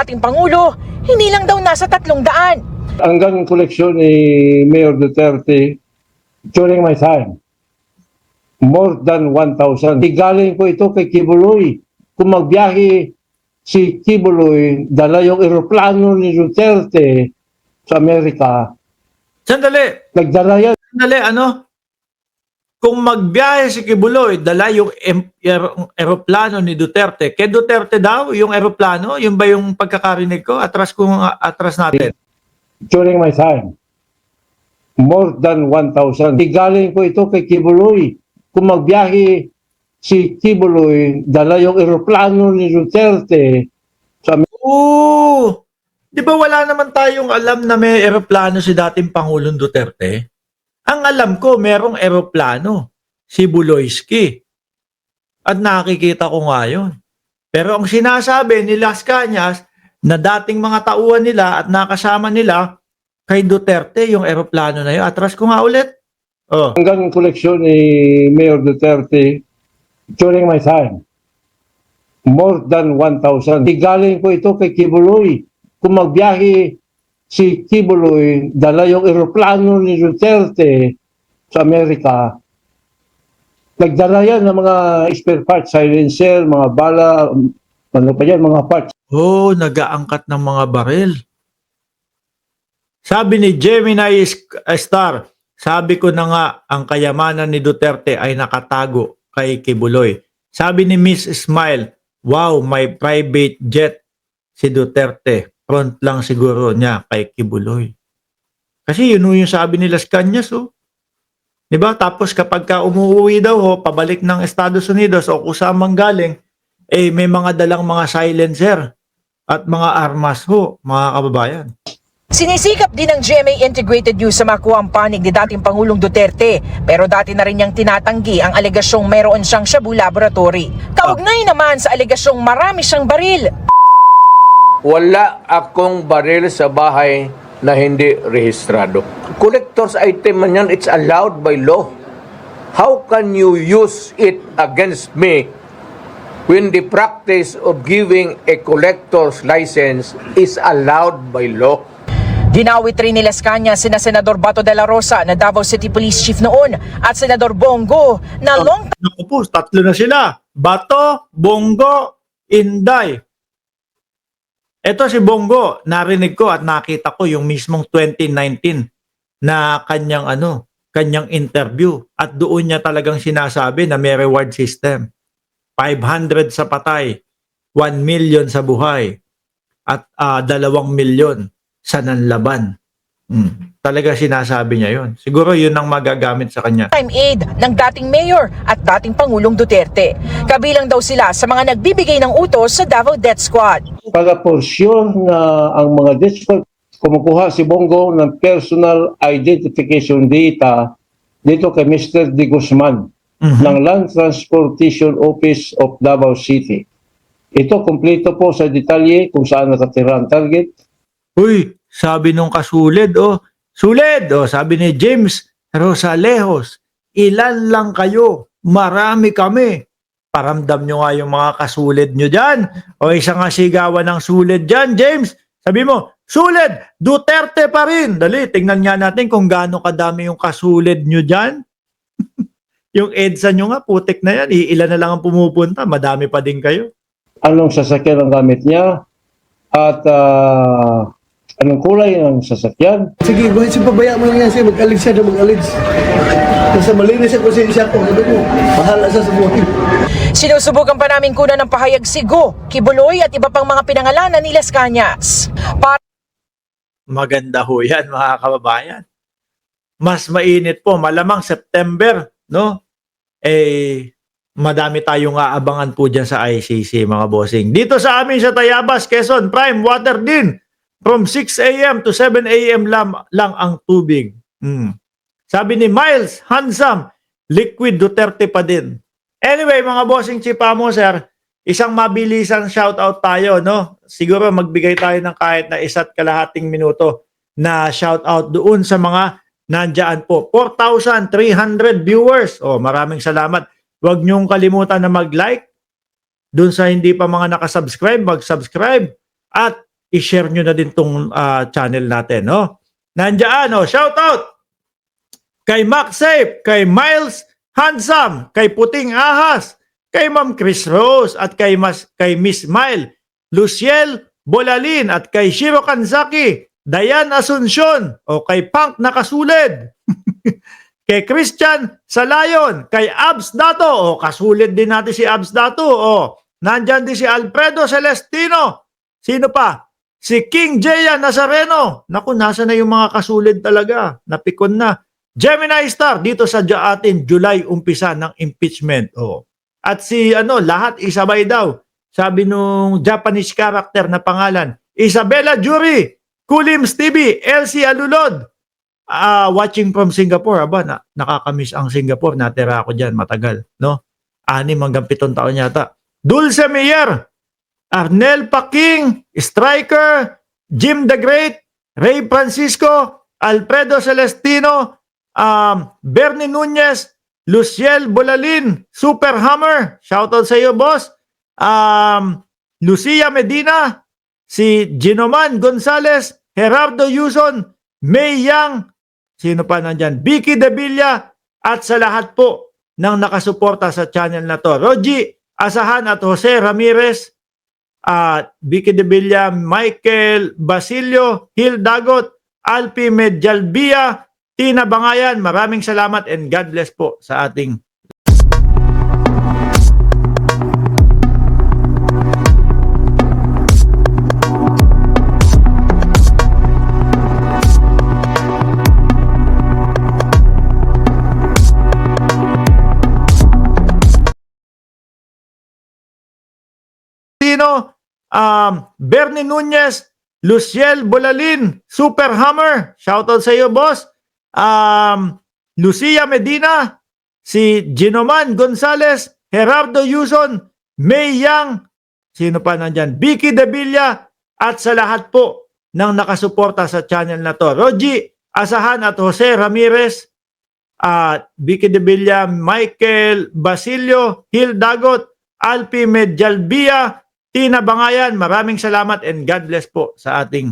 ating Pangulo, hindi lang daw nasa 300. Hanggang koleksyon ni Mayor Duterte during my time, more than 1,000. Igaling ko ito kay Kibuloy. Kung magbiyahe si Kibuloy, dala yung eroplano ni Duterte sa Amerika. Sandali. Nagdala yan. Sandali, ano? Kung magbiyahe si Kibuloy, dala yung eroplano ni Duterte. Kay Duterte daw, yung eroplano, yun ba yung pagkakarinig ko? Atras natin. During my time, more than 1,000. Igaling ko ito kay Kibuloy. Kung magbiyahe si Kibuloy, dala yung eroplano ni Duterte sa Oo! Di ba wala naman tayong alam na may eroplano si dating Pangulong Duterte? Ang alam ko, merong eroplano, si Buloyski. At nakikita ko nga yun. Pero ang sinasabi ni Las Cañas, na dating mga tauhan nila at nakasama nila kay Duterte, yung eroplano na yun. Atras ko nga ulit. Oh. hanggang koleksyon ni Mayor Duterte during my time, more than 1,000. Igaling ko ito kay Kibuloy. Kung magbiyahe si Kibuloy, dala yung eroplano ni Duterte sa Amerika. Nagdala yan ng mga spare parts, silencer, mga bala, ano pa yan, mga parts. Oh, nag-aangkat ng mga baril. Sabi ni Gemini Star, sabi ko na nga, ang kayamanan ni Duterte ay nakatago kay Kibuloy. Sabi ni Miss Smile, wow, may private jet si Duterte. Front lang siguro niya kay Kibuloy. Kasi yun yung sabi ni Las Cañas, oh. Diba? Tapos kapag ka umuwi daw, oh, pabalik ng Estados Unidos o kusamang galing, eh may mga dalang mga silencer at mga armas ho, mga kababayan. Sinisikap din ng GMA Integrated News sa makuha ang panig ni dating Pangulong Duterte, pero dati na rin niyang tinatanggi ang alegasyong meron siyang Shabu Laboratory. Kaugnay naman sa alegasyong marami siyang baril. Wala akong baril sa bahay na hindi rehistrado. Collector's item man yan, it's allowed by law. How can you use it against me when the practice of giving a collector's license is allowed by law? Dinawit rin ni Las Cañas sina Senador Bato de la Rosa na Davao City Police Chief noon at Senador Bongo na long Naku po, tatlo na sila. Bato, Bongo, Inday. Ito si Bongo, narinig ko at nakita ko yung mismong 2019 na kanyang interview at doon niya talagang sinasabi na may reward system. 500 sa patay, 1 million sa buhay at 2 milyon sa nanlaban. Talaga sinasabi niya yon. Siguro yun ang magagamit sa kanya. time aid ng dating mayor at dating Pangulong Duterte. Kabilang daw sila sa mga nagbibigay ng utos sa Davao Death Squad. Para for sure na ang mga death squad, kumukuha si Bongo ng personal identification data dito kay Mr. De Guzman ng Land Transportation Office of Davao City. Ito kompleto po sa detalye kung saan nakatira ang target. Uy, sabi nung kasulid, sulid, sabi ni James Rosalejos, ilan lang kayo, marami kami. Paramdam nyo nga yung mga kasulid nyo dyan. O isa nga sigawan ng sulid dyan, James. Sabi mo, sulid, Duterte pa rin. Dali, tingnan nga natin kung gaano kadami yung kasulid nyo dyan. Yung EDSA nyo nga, putik na yan. Ilan na lang ang pumupunta, madami pa din kayo. Anong sasakyan ang gamit niya at anong kulay ng sasakyan. Sige, buhay siya pabaya mo lang yan siya, mag-alig siya na mag-alig. Nasa malinis ang konsensya ko, ano mo, bahala siya sa buhay. Sinusubukan pa namin kunan ng pahayag si Go, Kibuloy at iba pang mga pinangalanan ni Las Cañas. Maganda ho yan, mga kababayan. Mas mainit po, malamang September, no? Madami tayong aabangan po dyan sa ICC, mga bossing. Dito sa amin sa Tayabas, Quezon, Prime Water din. From 6 a.m. to 7 a.m. lang ang tubig. Sabi ni Miles, handsome, liquid Duterte pa din. Anyway, mga bossing Chipamo, sir, isang mabilisang shoutout tayo, no? Siguro magbigay tayo ng kahit na 1.5 minuto na shoutout doon sa mga nandyan po. 4,300 viewers. Maraming salamat. Huwag niyong kalimutan na mag-like. Doon sa hindi pa mga nakasubscribe, mag-subscribe. At i-share nyo na din tong channel natin, no? Nandiyan, shout out kay Max Safe, kay Miles Handsome, kay Puting Ahas, kay Ma'am Chris Rose, at kay Miss Mile, Luciel Bolalin, at kay Shiro Kanzaki, Dayan Asuncion, o kay Punk Nakasulid, kay Christian Salayon, kay Abs Dato, o kasulid din natin si Abs Dato, o nandyan din si Alfredo Celestino, sino pa? Si King Jaya Nazareno, naku, nasa na yung mga kasulid talaga, napikon na. Gemini Star, dito sa atin, July umpisa ng impeachment, o. At si lahat isabay daw, sabi nung Japanese character na pangalan, Isabella Jury, Kulims TV, LC Alulod, watching from Singapore. Aba, nakakamiss ang Singapore. Natira ako dyan matagal, no? 6 hanggang 7 taon yata. Dulce Meyer, Arnel Paking, Striker, Jim the Great, Ray Francisco, Alfredo Celestino, Bernie Nunez, Luciel Bolalin, Super Hammer, shoutout sa iyo, boss. Lucia Medina, si Ginoman Gonzales, Gerardo Yuson, May Yang, sino pa nandyan? Vicky De Villa, at sa lahat po ng nakasuporta sa channel na to. Roji Asahan at Jose Ramirez, Vicky De Villa, Michael Basilio, Hil Dagot, Alpi Medjalbia, Tina Bangayan, maraming salamat and God bless po sa ating Bernie Nunez, Luciel Bolalin, Super Hammer, shoutout sa iyo, boss. Lucia Medina, si Ginoman Gonzales, Gerardo Yuson, May Yang, sino pa nandyan? Vicky De Villa, at sa lahat po ng nakasuporta sa channel na to. Roji Asahan at Jose Ramirez, Vicky De Villa, Michael Basilio, Hil Dagot, Alpi Medjalbia, Tina Bangayan, maraming salamat and God bless po sa ating